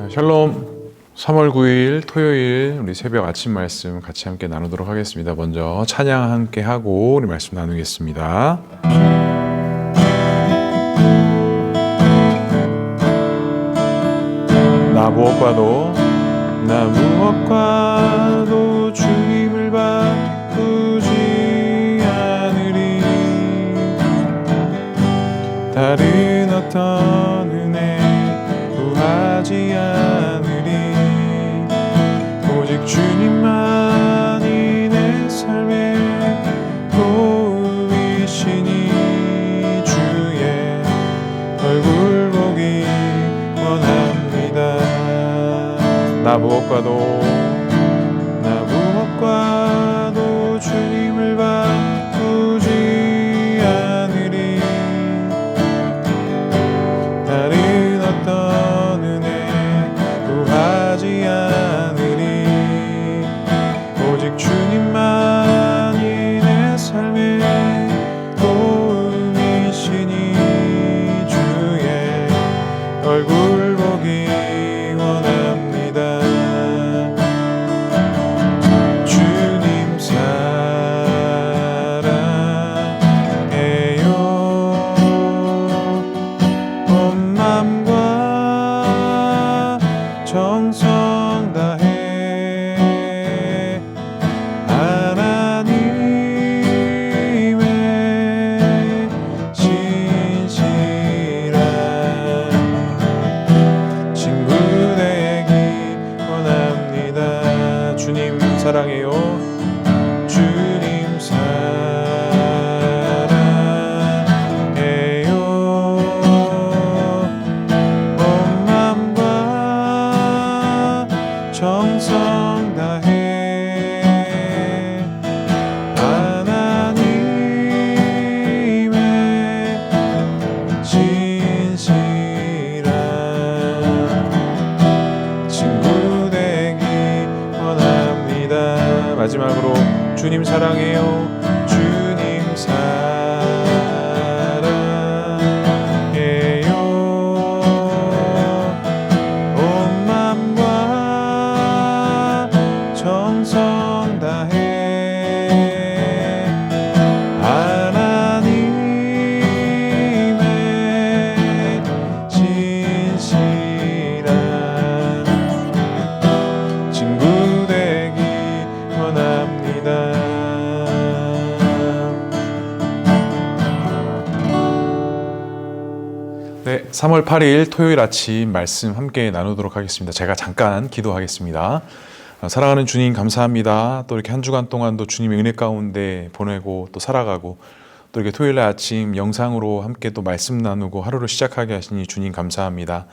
샬롬. 3월 9일 토요일 우리 새벽 아침 말씀 같이 함께 나누도록 하겠습니다. 먼저 찬양 함께 하고 우리 말씀 나누겠습니다. 나 무엇과도 주님을 바꾸지 않으리. 다른 어떤 은혜 구하지 않으리. 오직 주님만이 내 삶의 도움이시니 주의 얼굴 보기 원합니다. 나 무엇과도 주님을 바꾸지 않으리. 다른 어떤 은혜 구하지 않으리. 오직 주님만이 내 삶의 도움이시니 주의 얼굴 보기 원합니다. 주님 사랑해요. 온 맘과 정성 다해 하나님의 신실한 친구 되기 원합니다. 주님 사랑해요. 주님 사랑해요. 온 맘과 정성 다해 하나님의 신실한 친구 되기 원합니다. 마지막으로 주님 사랑해요. 주님 사랑해요. 온 맘과 정성 다해 하나님의 신실한 친구 되기 원합니다. 네, 3월 8일 토요일 아침 말씀 함께 나누도록 하겠습니다. 제가 잠깐 기도하겠습니다. 사랑하는 주님 감사합니다. 또 이렇게 한 주간 동안도 주님의 은혜 가운데 보내고 또 살아가고 또 이렇게 토요일 아침 영상으로 함께 또 말씀 나누고 하루를 시작하게 하시니 주님 감사합니다.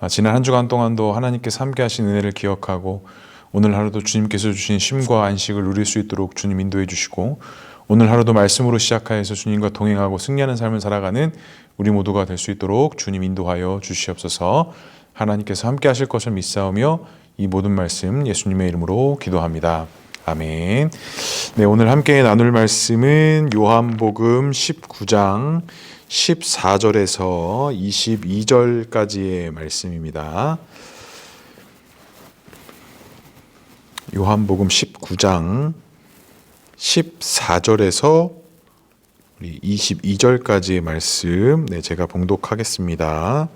지난 한 주간 동안도 하나님께서 함께 하신 은혜를 기억하고 오늘 하루도 주님께서 주신 쉼과 안식을 누릴 수 있도록 주님 인도해 주시고 오늘 하루도 말씀으로 시작하여서 주님과 동행하고 승리하는 삶을 살아가는 우리 모두가 될 수 있도록 주님 인도하여 주시옵소서. 하나님께서 함께 하실 것을 믿사오며 이 모든 말씀 예수님의 이름으로 기도합니다. 아멘. 네, 오늘 함께 나눌 말씀은 요한복음 19장 14절에서 22절까지의 말씀입니다. 요한복음 19장 14절에서 22절까지의 말씀, 제가 봉독하겠습니다.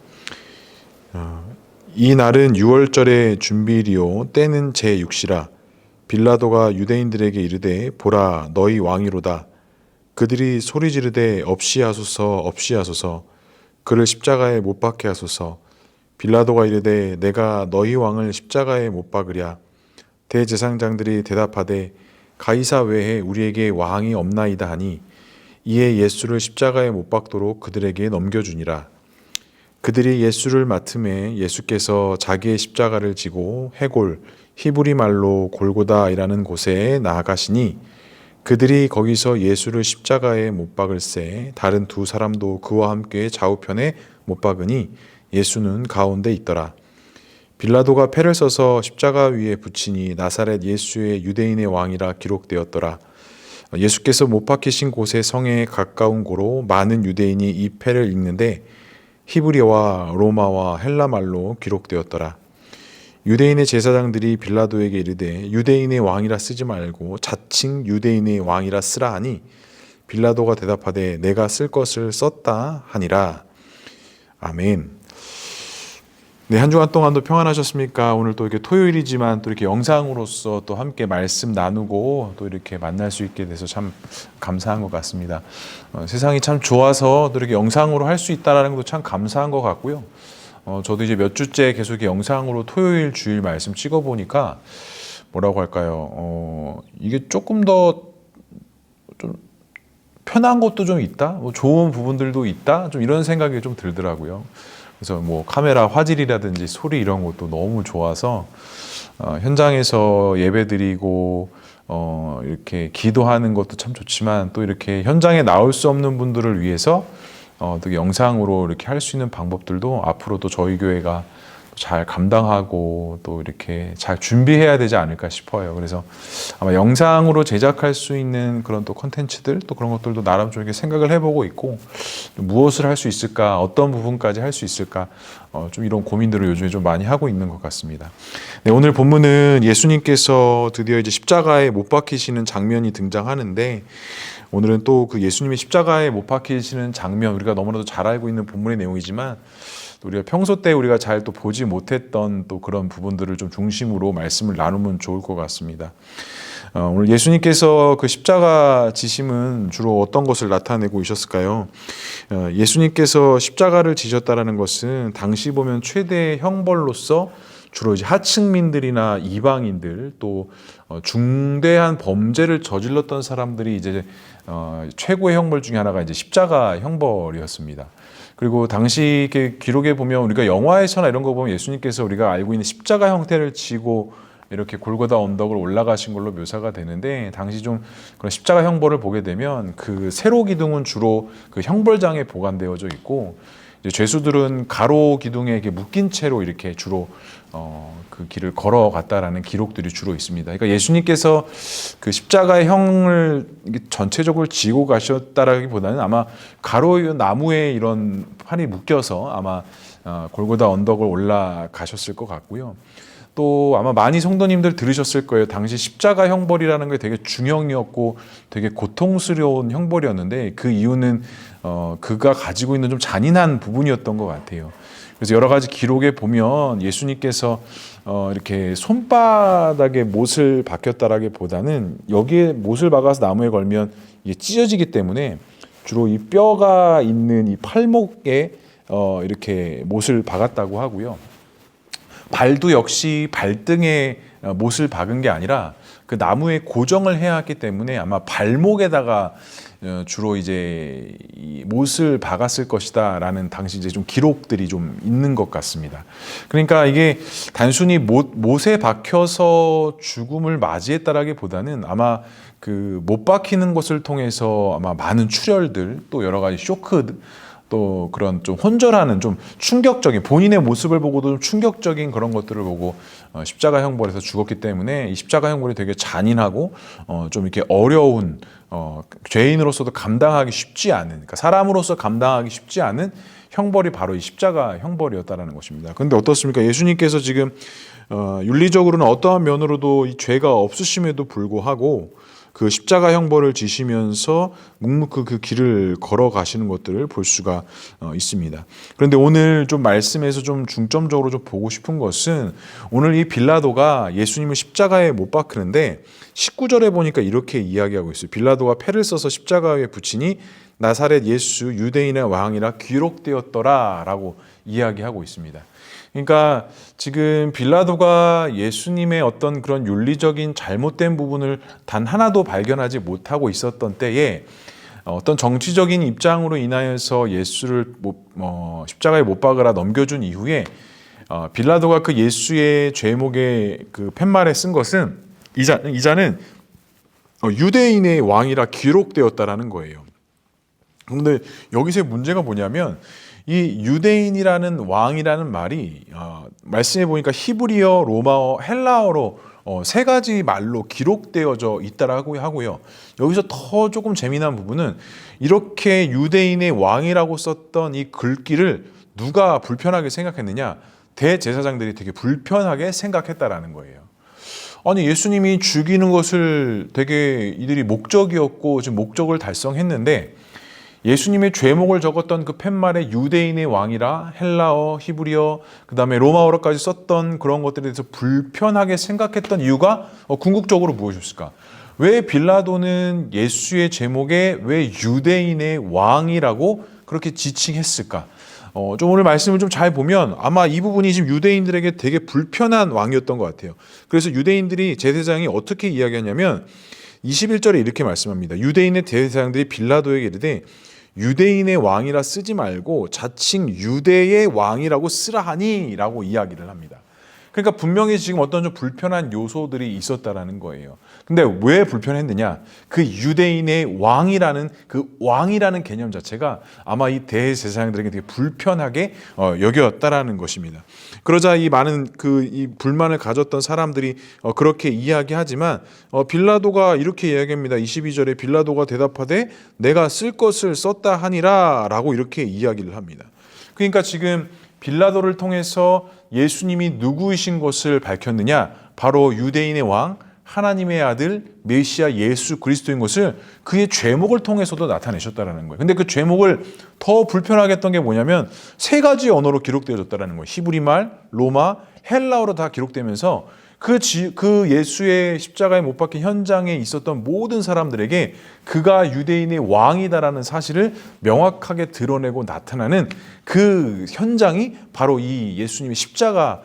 이 날은 유월절의 준비일이요 때는 제6시라. 빌라도가 유대인들에게 이르되 보라 너희 왕이로다. 그들이 소리 지르되 없이 하소서 없이 하소서. 그를 십자가에 못 박게 하소서. 빌라도가 이르되 내가 너희 왕을 십자가에 못 박으랴. 대제사장들이 대답하되 가이사 외에 우리에게 왕이 없나이다 하니 이에 예수를 십자가에 못 박도록 그들에게 넘겨주니라. 그들이 예수를 맡음에 예수께서 자기의 십자가를 지고 해골 히브리 말로 골고다이라는 곳에 나아가시니 그들이 거기서 예수를 십자가에 못 박을새 다른 두 사람도 그와 함께 좌우편에 못 박으니 예수는 가운데 있더라. 빌라도가 패를 써서 십자가 위에 붙이니 나사렛 예수의 유대인의 왕이라 기록되었더라. 예수께서 못 박히신 곳의 성에 가까운 고로 많은 유대인이 이 패를 읽는데 히브리어와 로마와 헬라 말로 기록되었더라. 유대인의 제사장들이 빌라도에게 이르되 유대인의 왕이라 쓰지 말고 자칭 유대인의 왕이라 쓰라 하니 빌라도가 대답하되 내가 쓸 것을 썼다 하니라. 아멘. 네, 한 주간 동안도 평안하셨습니까? 오늘 또 이렇게 토요일이지만 또 이렇게 영상으로서 또 함께 말씀 나누고 또 이렇게 만날 수 있게 돼서 참 감사한 것 같습니다. 세상이 참 좋아서 또 이렇게 영상으로 할 수 있다는 것도 참 감사한 것 같고요. 저도 이제 몇 주째 계속 이렇게 영상으로 토요일 주일 말씀 찍어 보니까 뭐라고 할까요? 이게 조금 더 좀 편한 것도 좀 있다, 뭐 좋은 부분들도 있다, 좀 이런 생각이 좀 들더라고요. 그래서 뭐 카메라 화질이라든지 소리 이런 것도 너무 좋아서 현장에서 예배드리고 이렇게 기도하는 것도 참 좋지만 또 이렇게 현장에 나올 수 없는 분들을 위해서 또 영상으로 이렇게 할 수 있는 방법들도 앞으로도 저희 교회가 잘 감당하고 또 이렇게 잘 준비해야 되지 않을까 싶어요. 그래서 아마 영상으로 제작할 수 있는 그런 또 콘텐츠들 또 그런 것들도 나름 좀 이렇게 생각을 해보고 있고 무엇을 할 수 있을까, 어떤 부분까지 할 수 있을까, 좀 이런 고민들을 요즘에 좀 많이 하고 있는 것 같습니다. 네, 오늘 본문은 예수님께서 드디어 이제 십자가에 못 박히시는 장면이 등장하는데 오늘은 또 그 예수님이 십자가에 못 박히시는 장면, 우리가 너무나도 잘 알고 있는 본문의 내용이지만 우리가 평소 때 우리가 잘 또 보지 못했던 또 그런 부분들을 좀 중심으로 말씀을 나누면 좋을 것 같습니다. 오늘 예수님께서 그 십자가 지심은 주로 어떤 것을 나타내고 있었을까요? 예수님께서 십자가를 지셨다라는 것은 당시 보면 최대의 형벌로서 주로 이제 하층민들이나 이방인들 또 중대한 범죄를 저질렀던 사람들이 이제 최고의 형벌 중에 하나가 이제 십자가 형벌이었습니다. 그리고 당시 이렇게 기록에 보면 우리가 영화에서나 이런 거 보면 예수님께서 우리가 알고 있는 십자가 형태를 지고 이렇게 골고다 언덕을 올라가신 걸로 묘사가 되는데 당시 좀 그런 십자가 형벌을 보게 되면 그 세로 기둥은 주로 그 형벌장에 보관되어져 있고 이제 죄수들은 가로 기둥에 이렇게 묶인 채로 이렇게 주로 그 길을 걸어갔다라는 기록들이 주로 있습니다. 그러니까 예수님께서 그 십자가의 형을 전체적으로 지고 가셨다라기보다는 아마 가로 나무에 이런 판이 묶여서 아마 골고다 언덕을 올라가셨을 것 같고요. 또 아마 많이 성도님들 들으셨을 거예요. 당시 십자가 형벌이라는 게 되게 중형이었고 되게 고통스러운 형벌이었는데 그 이유는 그가 가지고 있는 좀 잔인한 부분이었던 것 같아요. 그래서 여러 가지 기록에 보면 예수님께서 이렇게 손바닥에 못을 박혔다라기보다는 여기에 못을 박아서 나무에 걸면 이게 찢어지기 때문에 주로 이 뼈가 있는 이 팔목에 이렇게 못을 박았다고 하고요. 발도 역시 발등에 못을 박은 게 아니라 그 나무에 고정을 해야 하기 때문에 아마 발목에다가 주로 이제 이 못을 박았을 것이다라는 당시 이제 좀 기록들이 좀 있는 것 같습니다. 그러니까 이게 단순히 못에 박혀서 죽음을 맞이했다라기보다는 아마 그 못 박히는 것을 통해서 아마 많은 출혈들 또 여러 가지 쇼크 또 그런 좀 혼절하는 좀 충격적인 본인의 모습을 보고도 좀 충격적인 그런 것들을 보고 십자가 형벌에서 죽었기 때문에 이 십자가 형벌이 되게 잔인하고 좀 이렇게 어려운 죄인으로서도 감당하기 쉽지 않은 그러니까 사람으로서 감당하기 쉽지 않은 형벌이 바로 이 십자가 형벌이었다라는 것입니다. 그런데 어떻습니까? 예수님께서 지금 윤리적으로는 어떠한 면으로도 이 죄가 없으심에도 불구하고 그 십자가 형벌을 지시면서 묵묵히 그 길을 걸어가시는 것들을 볼 수가 있습니다. 그런데 오늘 좀 말씀에서 좀 중점적으로 좀 보고 싶은 것은 오늘 이 빌라도가 예수님을 십자가에 못 박히는데 19절에 보니까 이렇게 이야기하고 있어요. 빌라도가 패를 써서 십자가에 붙이니 나사렛 예수 유대인의 왕이라 기록되었더라 라고 이야기하고 있습니다. 그러니까 지금 빌라도가 예수님의 어떤 그런 윤리적인 잘못된 부분을 단 하나도 발견하지 못하고 있었던 때에 어떤 정치적인 입장으로 인하여서 예수를 십자가에 못 박으라 넘겨준 이후에 빌라도가 그 예수의 죄목에 그 팻말에 쓴 것은 이자는 유대인의 왕이라 기록되었다라는 거예요. 그런데 여기서의 문제가 뭐냐면 이 유대인이라는 왕이라는 말이 말씀해 보니까 히브리어, 로마어, 헬라어로 세 가지 말로 기록되어져 있다라고 하고요. 여기서 더 조금 재미난 부분은 이렇게 유대인의 왕이라고 썼던 이 글귀를 누가 불편하게 생각했느냐? 대제사장들이 되게 불편하게 생각했다라는 거예요. 아니, 예수님이 죽이는 것을 되게 이들이 목적이었고 지금 목적을 달성했는데, 예수님의 죄목을 적었던 그 팻말에 유대인의 왕이라 헬라어, 히브리어, 그 다음에 로마어로까지 썼던 그런 것들에 대해서 불편하게 생각했던 이유가 궁극적으로 무엇이었을까? 왜 빌라도는 예수의 제목에 왜 유대인의 왕이라고 그렇게 지칭했을까? 좀 오늘 말씀을 좀 잘 보면 아마 이 부분이 지금 유대인들에게 되게 불편한 왕이었던 것 같아요. 그래서 유대인들이 제사장이 어떻게 이야기하냐면 21절에 이렇게 말씀합니다. 유대인의 대제사장들이 빌라도에게 이르되 유대인의 왕이라 쓰지 말고 자칭 유대의 왕이라고 쓰라 하니 라고 이야기를 합니다. 그러니까 분명히 지금 어떤 좀 불편한 요소들이 있었다라는 거예요. 근데 왜 불편했느냐? 그 유대인의 왕이라는 개념 자체가 아마 이 대제사장들에게 되게 불편하게 여겼다라는 것입니다. 그러자 이 많은 이 불만을 가졌던 사람들이 그렇게 이야기하지만 빌라도가 이렇게 이야기합니다. 22절에 빌라도가 대답하되 내가 쓸 것을 썼다 하니라 라고 이렇게 이야기를 합니다. 그러니까 지금 빌라도를 통해서 예수님이 누구이신 것을 밝혔느냐? 바로 유대인의 왕, 하나님의 아들, 메시아 예수 그리스도인 것을 그의 죄목을 통해서도 나타내셨다는 거예요. 근데 그 죄목을 더 불편하게 했던 게 뭐냐면 세 언어로 기록되어졌다는 거예요. 히브리말, 로마, 헬라어로 다 기록되면서 그 예수의 십자가에 못 박힌 현장에 있었던 모든 사람들에게 그가 유대인의 왕이다라는 사실을 명확하게 드러내고 나타나는 그 현장이 바로 이 예수님의 십자가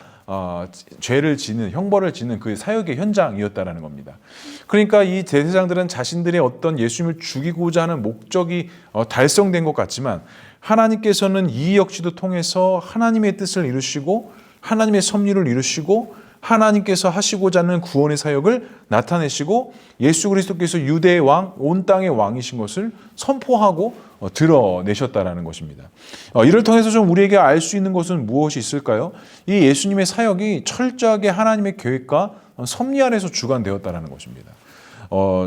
죄를 지는 형벌을 지는 그 사역의 현장이었다라는 겁니다. 그러니까 이 대제사장들은 자신들의 어떤 예수님을 죽이고자 하는 목적이 달성된 것 같지만 하나님께서는 이 역시도 통해서 하나님의 뜻을 이루시고 하나님의 섭리를 이루시고 하나님께서 하시고자 하는 구원의 사역을 나타내시고 예수 그리스도께서 유대의 왕, 온 땅의 왕이신 것을 선포하고 드러내셨다라는 것입니다. 이를 통해서 좀 우리에게 알 수 있는 것은 무엇이 있을까요? 이 예수님의 사역이 철저하게 하나님의 계획과 섭리 안에서 주관되었다라는 것입니다.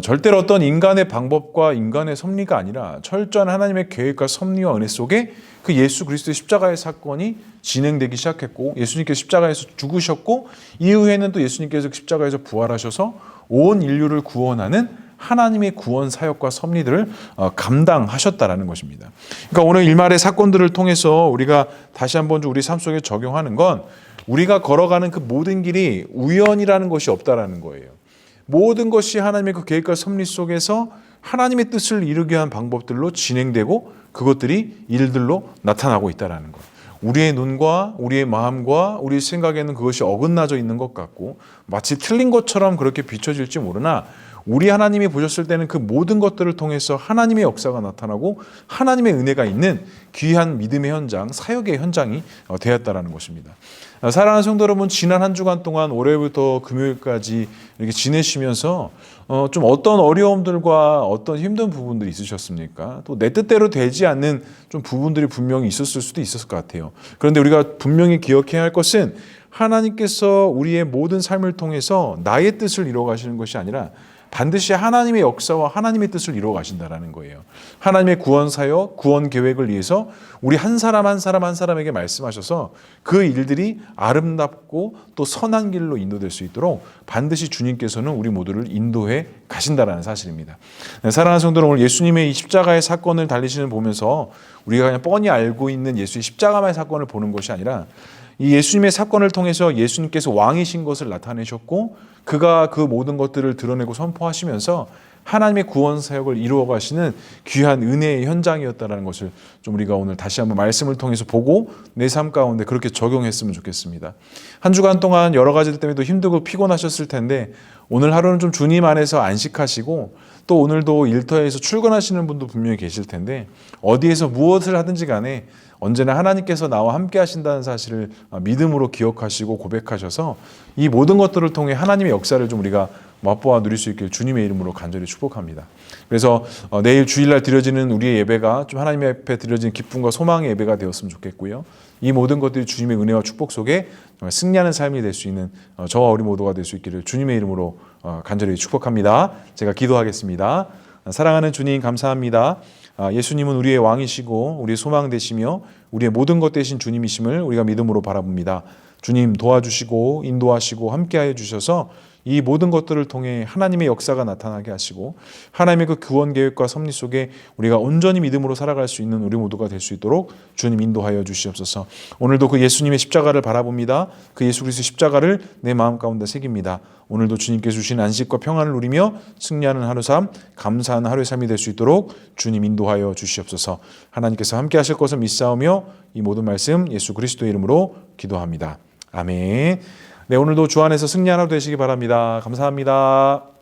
절대로 어떤 인간의 방법과 인간의 섭리가 아니라 철저한 하나님의 계획과 섭리와 은혜 속에 그 예수 그리스도의 십자가의 사건이 진행되기 시작했고 예수님께서 십자가에서 죽으셨고 이후에는 또 예수님께서 십자가에서 부활하셔서 온 인류를 구원하는 하나님의 구원 사역과 섭리들을 감당하셨다라는 것입니다. 그러니까 오늘 일말의 사건들을 통해서 우리가 다시 한번 우리 삶 속에 적용하는 건 우리가 걸어가는 그 모든 길이 우연이라는 것이 없다라는 거예요. 모든 것이 하나님의 그 계획과 섭리 속에서 하나님의 뜻을 이루게 한 방법들로 진행되고 그것들이 일들로 나타나고 있다는 것. 우리의 눈과 우리의 마음과 우리 생각에는 그것이 어긋나져 있는 것 같고 마치 틀린 것처럼 그렇게 비춰질지 모르나 우리 하나님이 보셨을 때는 그 모든 것들을 통해서 하나님의 역사가 나타나고 하나님의 은혜가 있는 귀한 믿음의 현장, 사역의 현장이 되었다라는 것입니다. 사랑하는 성도 여러분, 지난 한 주간 동안 월요일부터 금요일까지 이렇게 지내시면서 좀 어떤 어려움들과 어떤 힘든 부분들이 있으셨습니까? 또 내 뜻대로 되지 않는 좀 부분들이 분명히 있었을 수도 있었을 것 같아요. 그런데 우리가 분명히 기억해야 할 것은 하나님께서 우리의 모든 삶을 통해서 나의 뜻을 이루어 가시는 것이 아니라 반드시 하나님의 역사와 하나님의 뜻을 이루어 가신다는 거예요. 하나님의 구원 사역, 구원 계획을 위해서 우리 한 사람 한 사람에게 말씀하셔서 그 일들이 아름답고 또 선한 길로 인도될 수 있도록 반드시 주님께서는 우리 모두를 인도해 가신다는 사실입니다. 사랑하는 성도는 오늘 예수님의 이 십자가의 사건을 달리시는 보면서 우리가 그냥 뻔히 알고 있는 예수의 십자가의 사건을 보는 것이 아니라 이 예수님의 사건을 통해서 예수님께서 왕이신 것을 나타내셨고 그가 그 모든 것들을 드러내고 선포하시면서 하나님의 구원 사역을 이루어 가시는 귀한 은혜의 현장이었다는 것을 좀 우리가 오늘 다시 한번 말씀을 통해서 보고 내 삶 가운데 그렇게 적용했으면 좋겠습니다. 한 주간 동안 여러 가지들 때문에 또 힘들고 피곤하셨을 텐데 오늘 하루는 좀 주님 안에서 안식하시고 또 오늘도 일터에서 출근하시는 분도 분명히 계실 텐데 어디에서 무엇을 하든지 간에 언제나 하나님께서 나와 함께 하신다는 사실을 믿음으로 기억하시고 고백하셔서 이 모든 것들을 통해 하나님의 역사를 좀 우리가 맛보아 누릴 수 있길 주님의 이름으로 간절히 축복합니다. 그래서 내일 주일날 드려지는 우리의 예배가 좀 하나님 앞에 드려지는 기쁨과 소망의 예배가 되었으면 좋겠고요. 이 모든 것들이 주님의 은혜와 축복 속에 정말 승리하는 삶이 될 수 있는 저와 우리 모두가 될 수 있기를 주님의 이름으로 간절히 축복합니다. 제가 기도하겠습니다. 사랑하는 주님 감사합니다. 예수님은 우리의 왕이시고 우리의 소망 되시며 우리의 모든 것 되신 주님이심을 우리가 믿음으로 바라봅니다. 주님 도와주시고 인도하시고 함께하여 주셔서 이 모든 것들을 통해 하나님의 역사가 나타나게 하시고 하나님의 그 구원 계획과 섭리 속에 우리가 온전히 믿음으로 살아갈 수 있는 우리 모두가 될 수 있도록 주님 인도하여 주시옵소서. 오늘도 그 예수님의 십자가를 바라봅니다. 그 예수 그리스도의 십자가를 내 마음 가운데 새깁니다. 오늘도 주님께서 주신 안식과 평안을 누리며 승리하는 하루 삶, 감사하는 하루의 삶이 될 수 있도록 주님 인도하여 주시옵소서. 하나님께서 함께 하실 것을 믿사오며 이 모든 말씀 예수 그리스도의 이름으로 기도합니다. 아멘. 네, 오늘도 주 안에서 승리하는 하루 되시기 바랍니다. 감사합니다.